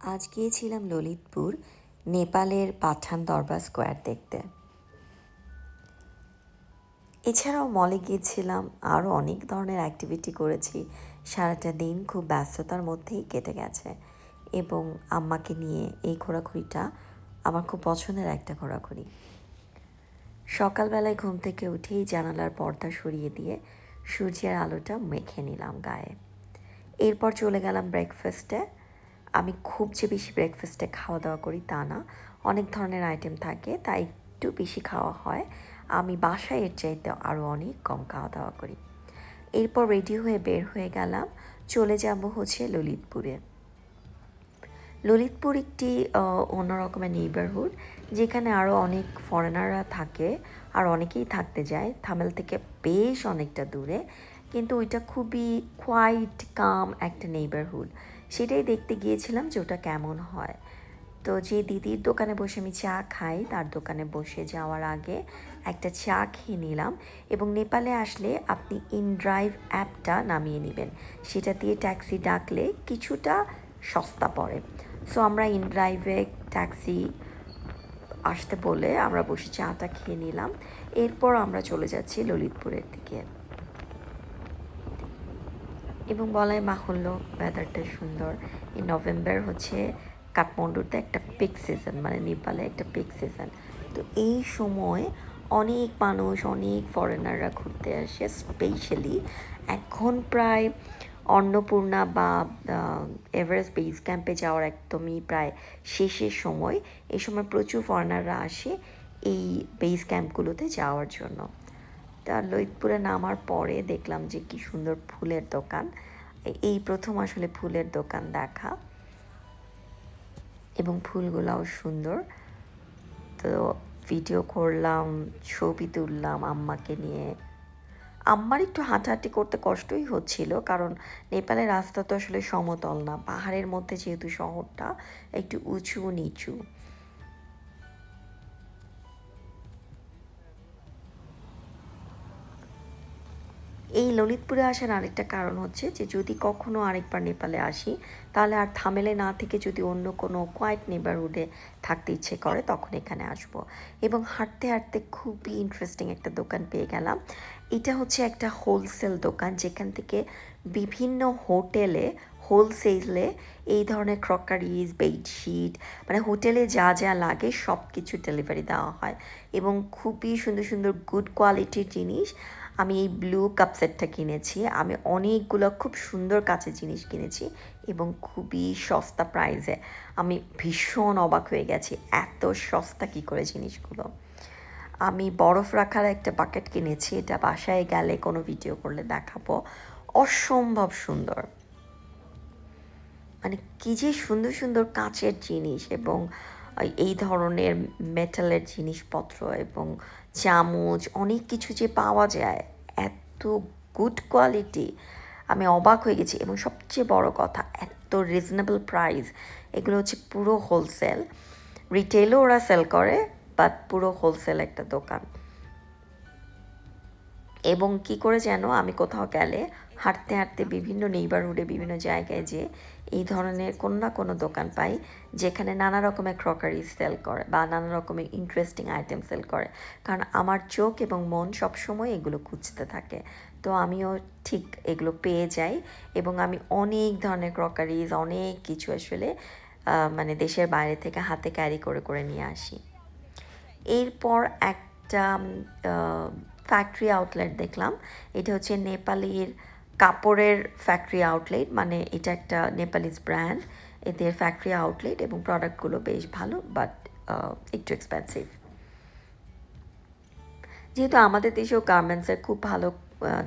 আজ গিয়েছিলাম ললিতপুর, নেপালের পাঠান দরবার স্কোয়ার দেখতে। এছাড়াও মলে গিয়েছিলাম, আরও অনেক ধরনের অ্যাক্টিভিটি করেছি। সারাটা দিন খুব ব্যস্ততার মধ্যেই কেটে গেছে এবং আম্মাকে নিয়ে এই ঘোরাঘুরিটা আমার খুব পছন্দের একটা ঘোরাঘুরি। সকালবেলায় ঘুম থেকে উঠেই জানালার পর্দা সরিয়ে দিয়ে সূর্যের আলোটা মেখে নিলাম গায়ে। এরপর চলে গেলাম ব্রেকফাস্টে। আমি খুব যে বেশি ব্রেকফাস্টে খাওয়া দাওয়া করি তা না, অনেক ধরনের আইটেম থাকে তাই একটু বেশি খাওয়া হয়। আমি বাসায় এর চাইতে আরও অনেক কম খাওয়া দাওয়া করি। এরপর রেডি হয়ে বের হয়ে গেলাম, চলে যাব হচ্ছে ললিতপুরে। ললিতপুর একটি অন্য রকমের নেইবারহুড, যেখানে আরও অনেক ফরেনাররা থাকে আর অনেকেই থাকতে যায়। থামেল থেকে বেশ অনেকটা দূরে, কিন্তু ওইটা খুবই কোয়াইট কাম একটা নেইবারহুড। সেটাই দেখতে গিয়েছিলাম যে ওটা কেমন হয়। তো যে দিদির দোকানে বসে আমি চা খাই, তার দোকানে বসে যাওয়ার আগে একটা চা খেয়ে নিলাম। এবং নেপালে আসলে আপনি ইনড্রাইভ অ্যাপটা নামিয়ে নেবেন, সেটা দিয়ে ট্যাক্সি ডাকলে কিছুটা সস্তা পড়ে। সো আমরা ইনড্রাইভে ট্যাক্সি আসতে বলে আমরা বসে চাটা খেয়ে নিলাম। এরপর আমরা চলে যাচ্ছি ললিতপুরের দিকে। এবং বলাই বাহুল্য, ওয়েদারটা সুন্দর। এই নভেম্বর হচ্ছে কাঠমান্ডুতে একটা পিক সিজন, মানে নেপালে একটা পিক সিজন। তো এই সময় অনেক মানুষ, অনেক ফরেনাররা ঘুরতে আসে। স্পেশালি এখন প্রায় অন্নপূর্ণা বা এভারেস্ট বেস ক্যাম্পে যাওয়ার একদমই প্রায় শেষের সময়। এই সময় প্রচুর ফরেনাররা আসে এই বেস ক্যাম্পগুলোতে যাওয়ার জন্য। তা ললিতপুরে নামার পরে দেখলাম যে কি সুন্দর ফুলের দোকান। এই প্রথম আসলে ফুলের দোকান দেখা, এবং ফুলগুলাও সুন্দর। তো ভিডিও করলাম, ছবি তুললাম আম্মাকে নিয়ে। আম্মার একটু হাঁটাহাঁটি করতে কষ্টই হচ্ছিল, কারণ নেপালের রাস্তা তো আসলে সমতল না, পাহাড়ের মধ্যে যেহেতু শহরটা একটু উঁচু নিচু। এই ললিতপুরে আসার আরেকটা কারণ হচ্ছে যে যদি কখনও আরেকবার নেপালে আসি, তাহলে আর থামেলে না থেকে যদি অন্য কোনো কোয়াইট নেবারহুডে থাকতে ইচ্ছে করে তখন এখানে আসব। এবং হাঁটতে হাঁটতে খুবই ইন্টারেস্টিং একটা দোকান পেয়ে গেলাম। এটা হচ্ছে একটা হোলসেল দোকান, যেখান থেকে বিভিন্ন হোটেলে হোলসেলে এই ধরনের ক্রকারিজ, বেডশিট, মানে হোটেলে যা যা লাগে সব কিছু ডেলিভারি দেওয়া হয়। এবং খুবই সুন্দর সুন্দর গুড কোয়ালিটির জিনিস। আমি এই ব্লু কাপ সেটটা কিনেছি। আমি অনেকগুলো খুব সুন্দর কাচের জিনিস কিনেছি এবং খুবই সস্তা প্রাইসে। আমি ভীষণ অবাক হয়ে গেছি, এত সস্তা কী করে জিনিসগুলো। আমি বরফ রাখার একটা বাকেট কিনেছি, এটা বাসায় গেলে কোনো ভিডিও করলে দেখাবো। অসম্ভব সুন্দর, মানে কী যে সুন্দর সুন্দর কাচের জিনিস এবং এই ধরনের মেটালের জিনিসপত্র এবং চামচ, অনেক কিছু যে পাওয়া যায়, এত গুড কোয়ালিটি, আমি অবাক হয়ে গেছি। এবং সবচেয়ে বড় কথা, এত রিজনেবল প্রাইস। এগুলো হচ্ছে পুরো হোলসেল, রিটেলও ওরা সেল করে, বাট পুরো হোলসেল একটা দোকান। এবং কি করে যেন আমি কোথাও গেলে হাঁটতে হাঁটতে বিভিন্ন নেইবারহুডে বিভিন্ন জায়গায় যে এই ধরনের কোনো না কোনো দোকান পাই, যেখানে নানা রকমের ক্রকারি সেল করে বা নানা রকমের ইন্টারেস্টিং আইটেম সেল করে। কারণ আমার চোখ এবং মন সবসময় এগুলো খুঁজতে থাকে, তো আমিও ঠিক এগুলো পেয়ে যাই। এবং আমি অনেক ধরনের ক্রকারিজ, অনেক কিছু আসলে মানে দেশের বাইরে থেকে হাতে ক্যারি করে করে নিয়ে আসি। এরপর একটা ফ্যাক্টরি আউটলেট দেখলাম। এটা হচ্ছে নেপালির কাপড়ের ফ্যাক্টরি আউটলেট, মানে এটা একটা নেপালিজ ব্র্যান্ড, এদের ফ্যাক্টরি আউটলেট, এবং প্রোডাক্টগুলো বেশ ভালো, বাট একটু এক্সপেন্সিভ। যেহেতু আমাদের দেশেও গার্মেন্টসের খুব ভালো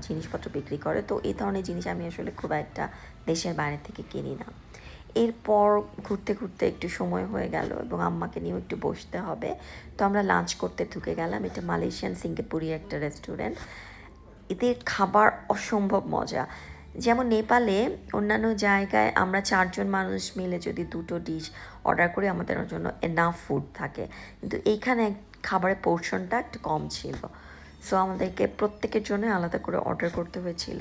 জিনিসপত্র বিক্রি করে, তো এই ধরনের জিনিস আমি আসলে খুব একটা দেশের বাইরে থেকে কিনি না। এরপর ঘুরতে ঘুরতে একটু সময় হয়ে গেল এবং আম্মাকে নিয়েও একটু বসতে হবে, তো আমরা লাঞ্চ করতে ঢুকে গেলাম। এটা মালয়েশিয়ান সিঙ্গাপুরি একটা রেস্টুরেন্ট। এদের খাবার অসম্ভব মজা। যেমন নেপালে অন্যান্য জায়গায় আমরা 4 জন মানুষ মিলে যদি 2টো ডিশ অর্ডার করি, আমাদের জন্য এনাফ ফুড থাকে, কিন্তু এইখানে খাবারের পোর্শনটা একটু কম ছিল। সো আমাদেরকে প্রত্যেকের জন্য আলাদা করে অর্ডার করতে হয়েছিল।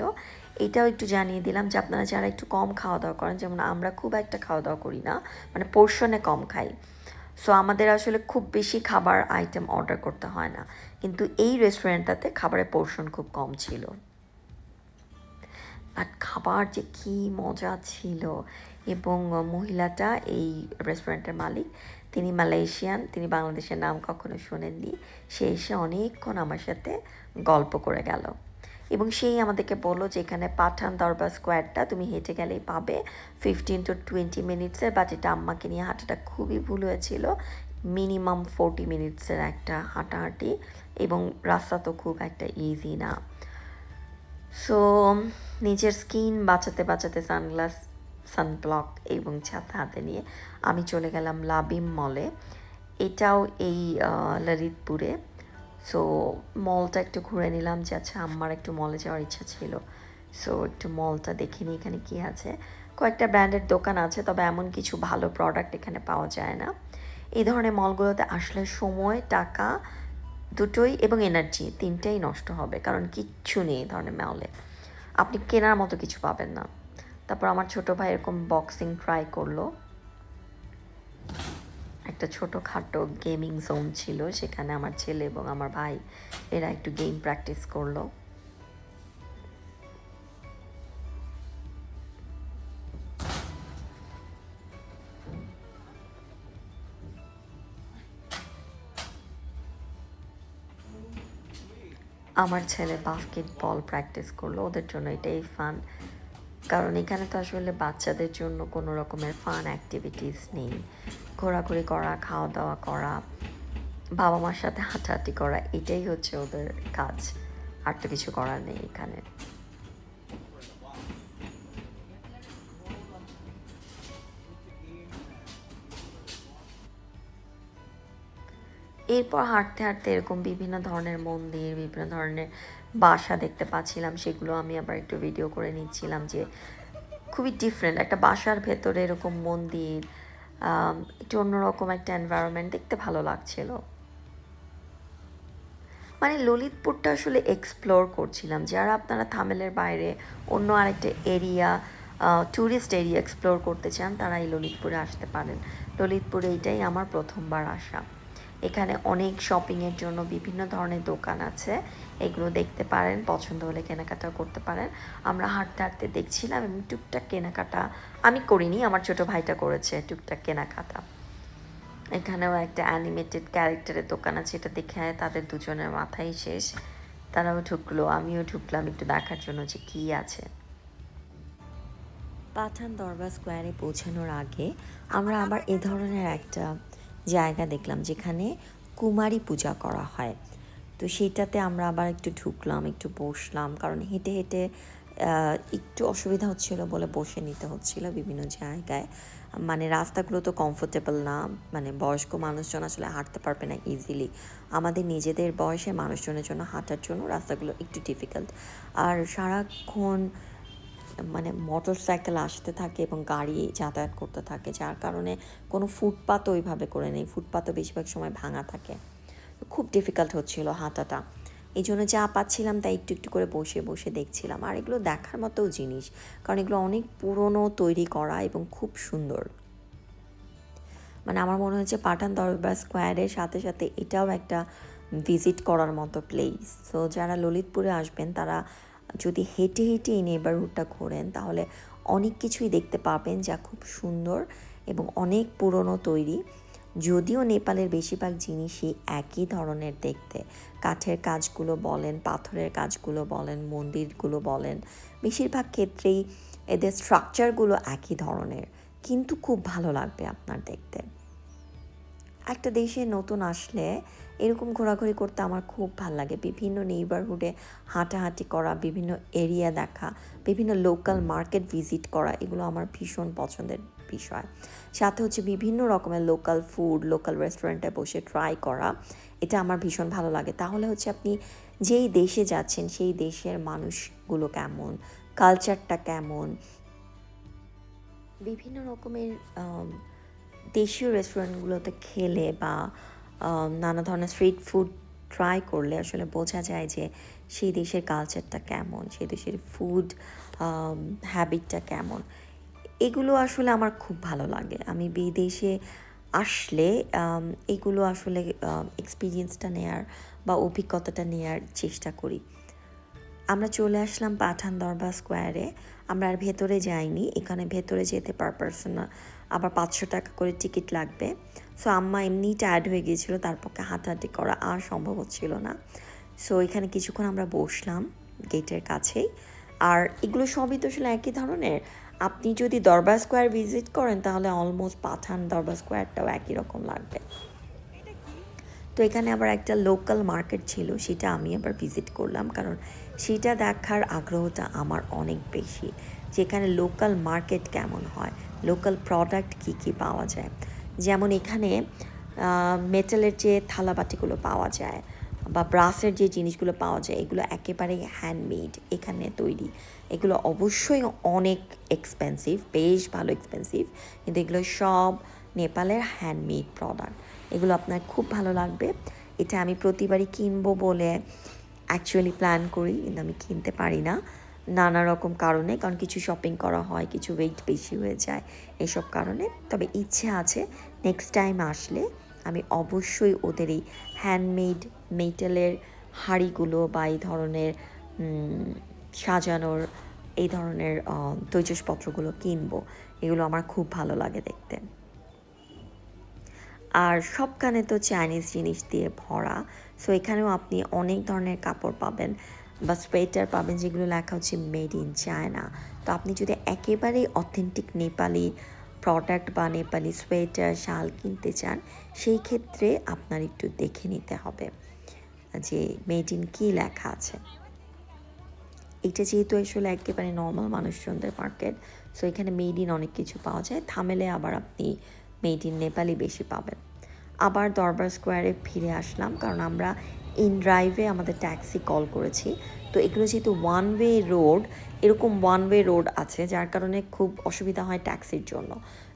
এটাও একটু জানিয়ে দিলাম যে আপনারা যারা একটু কম খাওয়া দাওয়া করেন, যেমন আমরা খুব একটা খাওয়া দাওয়া করি না, মানে পোর্শনে কম খাই, সো আমাদের আসলে খুব বেশি খাবার আইটেম অর্ডার করতে হয় না, কিন্তু এই রেস্টুরেন্টটাতে খাবারের পোর্শন খুব কম ছিল, বাট খাবার যে কী মজা ছিল। এবং মহিলাটা, এই রেস্টুরেন্টের মালিক, তিনি মালয়েশিয়ান, তিনি বাংলাদেশের নাম কখনো শোনেননি, সে এসে অনেকক্ষণ আমার সাথে গল্প করে গেল এবং সেই আমাদেরকে বললো যে এখানে পাঠান দরবার স্কোয়ারটা তুমি হেঁটে গেলেই পাবে, 15 to 20 মিনিটসের, বাট এটা আম্মাকে নিয়ে হাঁটাটা খুবই ভুল হয়েছিল, মিনিমাম 40 মিনিটসের একটা হাঁটাহাঁটি, এবং রাস্তা তো খুব একটা ইজি না। সো নিজের স্কিন বাঁচাতে বাঁচাতে সানগ্লাস, সানব্লক এবং ছাতা হাতে নিয়ে আমি চলে গেলাম লাবিম মলে, এটাও এই ললিতপুরে। সো মলটা একটু ঘুরে নিলাম, যে আচ্ছা আমার একটু মলে যাওয়ার ইচ্ছা ছিল, সো একটু মলটা দেখে নিই এখানে কী আছে। কয়েকটা ব্র্যান্ডের দোকান আছে, তবে এমন কিছু ভালো প্রোডাক্ট এখানে পাওয়া যায় না। এই ধরনের মলগুলোতে আসলে সময়, টাকা দুটোই এবং এনার্জি তিনটাই নষ্ট হবে, কারণ কিচ্ছু নেই এই ধরনের মলে, আপনি কেনার মতো কিছু পাবেন না। তারপর আমার ছোটো ভাই এরকম বক্সিং ট্রাই করলো, একটা ছোটোখাটো গেমিং জোন ছিল, সেখানে আমার ছেলে এবং আমার ভাই এরা একটু গেম প্র্যাকটিস করলো। আমার ছেলে বাস্কেটবল প্র্যাকটিস করলো, ওদের জন্য এটাই ফান, কারণ এখানে তো আসলে বাচ্চাদের জন্য কোনো রকমের ফান অ্যাক্টিভিটিস নেই, ঘোরাঘুরি করা, খাওয়া দাওয়া করা, বাবা মার সাথে হাঁটাহাঁটি করা, এটাই হচ্ছে ওদের কাজ, আর তো কিছু করার নেই এখানে। এরপর হাঁটতে হাঁটতে এরকম বিভিন্ন ধরনের মন্দির, বিভিন্ন ধরনের বাসা দেখতে পাচ্ছিলাম, সেগুলো আমি আবার একটু ভিডিও করে নিচ্ছিলাম, যে খুবই ডিফারেন্ট একটা বাসার ভেতরে এরকম মন্দির, একটু অন্যরকম একটা এনভায়রনমেন্ট, দেখতে ভালো লাগছিল। মানে ললিতপুরটা আসলে এক্সপ্লোর করছিলাম, যারা আপনারা থামেলের বাইরে অন্য আরেকটা এরিয়া, ট্যুরিস্ট এরিয়া এক্সপ্লোর করতে চান, তারা এই ললিতপুরে আসতে পারেন। ললিতপুরে এইটাই আমার প্রথমবার আসা, এখানে অনেক শপিংয়ের জন্য বিভিন্ন ধরনের দোকান আছে, এগুলো দেখতে পারেন, পছন্দ হলে কেনাকাটা করতে পারেন। আমরা হাঁটতে হাঁটতে দেখছিলাম এবং টুকটাক কেনাকাটা আমি করিনি, আমার ছোটো ভাইটা করেছে টুকটাক কেনাকাটা। এখানেও একটা অ্যানিমেটেড ক্যারেক্টারের দোকান আছে, এটা দেখে তাদের দুজনের মাথাই শেষ, তারাও ঢুকলো, আমিও ঢুকলাম একটু দেখার জন্য যে কী আছে। পাঠান দরবার স্কোয়ারে পৌঁছানোর আগে আমরা আবার এ ধরনের একটা জায়গা দেখলাম যেখানে কুমারী পূজা করা হয়, তো সেইটাতে আমরা আবার একটু ঢুকলাম, একটু বসলাম, কারণ হেঁটে হেঁটে একটু অসুবিধা হচ্ছিলো বলে বসে নিতে হচ্ছিলো বিভিন্ন জায়গায়, মানে রাস্তাগুলো তো কমফোর্টেবল না, মানে বয়স্ক মানুষজন আসলে হাঁটতে পারবে না ইজিলি, আমাদের নিজেদের বয়সের মানুষজনের জন্য হাঁটার জন্য রাস্তাগুলো একটু ডিফিকাল্ট, আর সারাক্ষণ মানে মোটর সাইকেল আসতে থাকে এবং গাড়ি যাতায়াত করতে থাকে, যার কারণে কোনো ফুটপাতও ওইভাবে করে নেই, ফুটপাতও বেশিরভাগ সময় ভাঙা থাকে, খুব ডিফিকাল্ট হচ্ছিল হাঁটাটা, এই জন্য যা পাচ্ছিলাম তাই একটু একটু করে বসে বসে দেখছিলাম, আর এগুলো দেখার মতো জিনিস, কারণ এগুলো অনেক পুরনো তৈরি করা এবং খুব সুন্দর, মানে আমার মনে হচ্ছে পাঠান দরবার স্কোয়ারের সাথে সাথে এটাও একটা ভিজিট করার মতো প্লেস। সো যারা ললিতপুরে আসবেন তারা যদি হেঁটে হেঁটে এই নেবারহুডটা ঘোরেন তাহলে অনেক কিছুই দেখতে পাবেন যা খুব সুন্দর এবং অনেক পুরনো তৈরি, যদিও নেপালের বেশিরভাগ জিনিসই একই ধরনের দেখতে, কাঠের কাজগুলো বলেন, পাথরের কাজগুলো বলেন, মন্দিরগুলো বলেন, বেশিরভাগ ক্ষেত্রেই এদের স্ট্রাকচারগুলো একই ধরনের, কিন্তু খুব ভালো লাগবে আপনার দেখতে। একটা দেশে নতুন আসলে এরকম ঘোরাঘুরি করতে আমার খুব ভাল লাগে, বিভিন্ন নেইবারহুডে হাঁটাহাঁটি করা, বিভিন্ন এরিয়া দেখা, বিভিন্ন লোকাল মার্কেট ভিজিট করা, এগুলো আমার ভীষণ পছন্দের বিষয়, সাথে হচ্ছে বিভিন্ন রকমের লোকাল ফুড, লোকাল রেস্টুরেন্টে বসে ট্রাই করা, এটা আমার ভীষণ ভালো লাগে। তাহলে হচ্ছে আপনি যেই দেশে যাচ্ছেন সেই দেশের মানুষগুলো কেমন, কালচারটা কেমন, বিভিন্ন রকমের দেশীয় রেস্টুরেন্টগুলোতে খেলে বা নানা ধরনের স্ট্রিট ফুড ট্রাই করলে আসলে বোঝা যায় যে সেই দেশের কালচারটা কেমন, সেই দেশের ফুড হ্যাবিটটা কেমন, এগুলো আসলে আমার খুব ভালো লাগে। আমি বিদেশে আসলে এগুলো আসলে এক্সপিরিয়েন্সটা নেয়ার বা অভিজ্ঞতাটা নেয়ার চেষ্টা করি। আমরা চলে আসলাম পাঠান দরবার স্কোয়ারে। আমরা আর ভেতরে যাইনি। এখানে ভেতরে যেতে পার পারসন আবার ৫০০ টাকা করে টিকিট লাগবে। সো আম্মা এমনিই টায়ার্ড হয়ে গিয়েছিল, তার পক্ষে হাঁটাহাঁটি করা আর সম্ভব হচ্ছিল না। সো এখানে কিছুক্ষণ আমরা বসলাম গেটের কাছেই। আর এগুলো সবই তো আসলে একই ধরনের। আপনি যদি দরবার স্কোয়ার ভিজিট করেন তাহলে অলমোস্ট পাঠান দরবার স্কোয়ারটাও একই রকম লাগবে। তো এখানে আবার একটা লোকাল মার্কেট ছিল, সেটা আমি আবার ভিজিট করলাম, কারণ সেটা দেখার আগ্রহটা আমার অনেক বেশি, যেখানে লোকাল মার্কেট কেমন হয়, লোকাল প্রোডাক্ট কী কী পাওয়া যায়। যেমন এখানে মেটালের যে থালাবাটিগুলো পাওয়া যায় বা ব্রাসের যে জিনিসগুলো পাওয়া যায়, এগুলো একেবারেই হ্যান্ডমেড, এখানে তৈরি। এগুলো অবশ্যই অনেক এক্সপেন্সিভ, বেশ ভালো এক্সপেন্সিভ, কিন্তু এগুলো সব নেপালের হ্যান্ডমেড প্রোডাক্ট। এগুলো আপনার খুব ভালো লাগবে। এটা আমি প্রতিবারই কিনবো বলে অ্যাকচুয়ালি প্ল্যান করি, কিন্তু আমি কিনতে পারি না নানা রকম কারণে, কারণ কিছু শপিং করা হয়, কিছু ওয়েট বেশি হয়ে যায়, এসব কারণে। তবে ইচ্ছে আছে নেক্সট টাইম আসলে আমি অবশ্যই ওদের এই হ্যান্ডমেড মেটালের হাঁড়িগুলো বা এই ধরনের সাজানোর এই ধরনের তৈজসপত্রগুলো কিনবো। এগুলো আমার খুব ভালো লাগে দেখতে। আর সবখানে তো চাইনিজ জিনিস দিয়ে ভরা। সো এখানেও আপনি অনেক ধরনের কাপড় পাবেন বা সোয়েটার পাবেন যেগুলো লেখা হচ্ছে মেড ইন চায়না। তো আপনি যদি একেবারেই অথেন্টিক নেপালি প্রোডাক্ট বা নেপালি সোয়েটার শাল কিনতে চান, সেই ক্ষেত্রে আপনার একটু দেখে নিতে হবে যে মেড ইন কী লেখা আছে। এটা যেহেতু আসলে একেবারে নর্মাল মানুষজনদের মার্কেট, সো এখানে মেড ইন অনেক কিছু পাওয়া যায়। থামেলে আবার আপনি মেড ইন নেপালি বেশি পাবেন। আবার দরবার স্কোয়ারে ফিরে আসলাম, কারণ আমরা ইন ড্রাইভে আমাদের ট্যাক্সি কল করেছি। তো এগুলো যেহেতু ওয়ান ওয়ে রোড, এরকম ওয়ান ওয়ে রোড আছে, যার কারণে খুব অসুবিধা হয় ট্যাক্সির জন্য।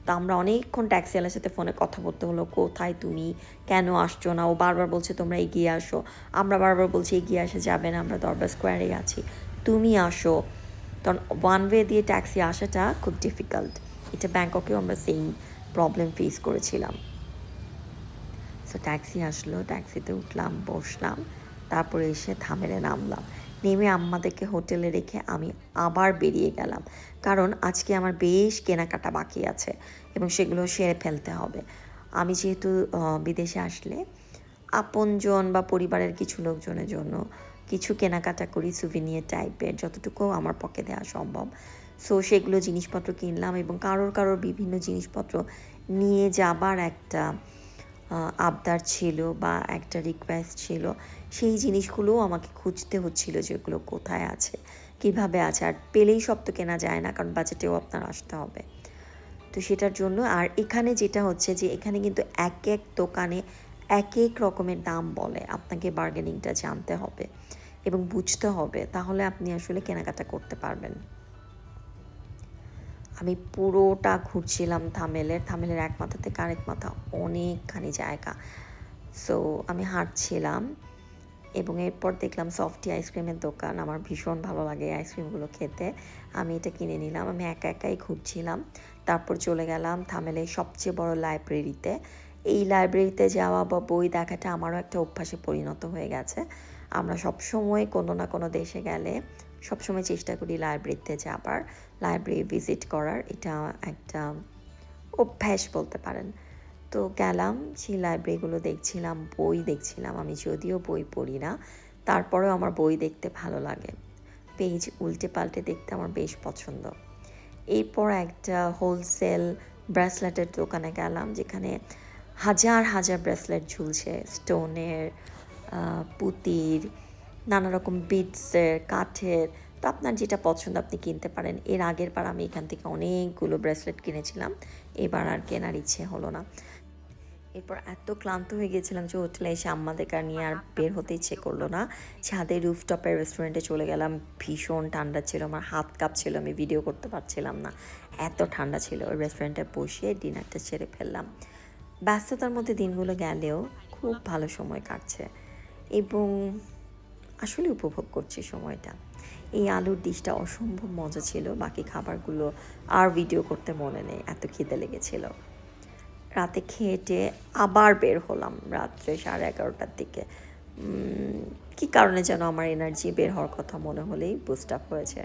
তো আমরা অনেকক্ষণ ট্যাক্সিওয়ালার সাথে ফোনে কথা বলতে হলো, কোথায় তুমি, কেন আসছো না। ও বারবার বলছে তোমরা এগিয়ে আসো, আমরা বারবার বলছি এগিয়ে আসা যাবে না, আমরা দরবার স্কোয়ারেই আছি, তুমি আসো। কারণ ওয়ান ওয়ে দিয়ে ট্যাক্সি আসাটা খুব ডিফিকাল্ট। এটা ব্যাংককেও আমরা সেম প্রবলেম ফেস করেছিলাম। সো ট্যাক্সি আসলো, ট্যাক্সিতে উঠলাম, বসলাম, তারপরে এসে থামেলে নামলাম। নেমে আম্মাদেরকে হোটেলে রেখে আমি আবার বেরিয়ে গেলাম, কারণ আজকে আমার বেশ কেনাকাটা বাকি আছে এবং সেগুলো সেরে ফেলতে হবে। আমি যেহেতু বিদেশে আসলে আপনজন বা পরিবারের কিছু লোকজনের জন্য কিছু কেনাকাটা করি, সুভিনিয়ার টাইপের, যতটুকু আমার পক্ষে দেওয়া সম্ভব। সো সেগুলো জিনিসপত্র কিনলাম এবং কারোর বিভিন্ন জিনিসপত্র নিয়ে যাবার একটা আবদার ছিল বা একটা রিকোয়েস্ট ছিল। সেই জিনিসগুলোও আমাকে খুঁজতে হচ্ছিল যে ওগুলো কোথায় আছে, কিভাবে আছে। আর পেলেই সব তো কেনা যায় না, কারণ বাজেটেও আপনার আসতে হবে। তো সেটার জন্য আর এখানে যেটা হচ্ছে যে এখানে কিন্তু এক এক দোকানে এক এক রকমের দাম বলে, আপনাকে বার্গেনিংটা জানতে হবে এবং বুঝতে হবে, তাহলে আপনি আসলে কেনাকাটা করতে পারবেন। আমি পুরোটা ঘুরছিলাম থামেলের এক মাথা থেকে আরেক মাথা অনেকখানি জায়গা। সো আমি হাঁটছিলাম এবং এরপর দেখলাম সফটি আইসক্রিমের দোকান। আমার ভীষণ ভালো লাগে এই আইসক্রিমগুলো খেতে। আমি এটা কিনে নিলাম। আমি একা একাই ঘুরছিলাম। তারপর চলে গেলাম থামেলের সবচেয়ে বড় লাইব্রেরিতে। এই লাইব্রেরিতে যাওয়া বা বই দেখাটা আমারও একটা অভ্যাসে পরিণত হয়ে গেছে। আমরা সবসময় কোনো না কোনো দেশে গেলে সবসময় চেষ্টা করি লাইব্রেরিতে যাবার, লাইব্রেরি ভিজিট করার। এটা একটা অভ্যাস বলতে পারেন। তো গেলাম, সেই লাইব্রেরিগুলো দেখছিলাম, বই দেখছিলাম। আমি যদিও বই পড়ি না, তারপরেও আমার বই দেখতে ভালো লাগে। পেজ উল্টে পাল্টে দেখতে আমার বেশ পছন্দ। এরপর একটা হোলসেল ব্রেসলেটের দোকানে গেলাম, যেখানে হাজার হাজার ব্রেসলেট ঝুলছে, স্টোনের, পুঁতির, নানা রকম বিটসের, কাঠের। তো আপনার যেটা পছন্দ আপনি কিনতে পারেন। এর আগের বার আমি এখান থেকে অনেকগুলো ব্রেসলেট কিনেছিলাম, এবার আর কেনার ইচ্ছে হলো না। এরপর এত ক্লান্ত হয়ে গেছিলাম যে হোটেলে এসে আম্মাদের আর নিয়ে আর বের হতে ইচ্ছে করলো না। ছাদে রুফটপের রেস্টুরেন্টে চলে গেলাম। ভীষণ ঠান্ডা ছিল, আমার হাত কাঁপছিল, আমি ভিডিও করতে পারছিলাম না, এত ঠান্ডা ছিল। ওই রেস্টুরেন্টে বসে ডিনারটা সেরে ফেললাম। ব্যস্ততার মধ্যে দিনগুলো গেলেও খুব ভালো সময় কাটছে এবং আসলে উপভোগ করছি সময়টা। এই আলুর ডিশটা অসম্ভব মজা ছিল। বাকি খাবারগুলো আর ভিডিও করতে মনে নেই, এত খিদে লেগেছিল। রাতে খেয়ে আবার বের হলাম রাত্রে 11:30টার দিকে। কী কারণে যেন আমার এনার্জি বের হওয়ার কথা মনে হলেই বুস্ট আপ হয়েছে।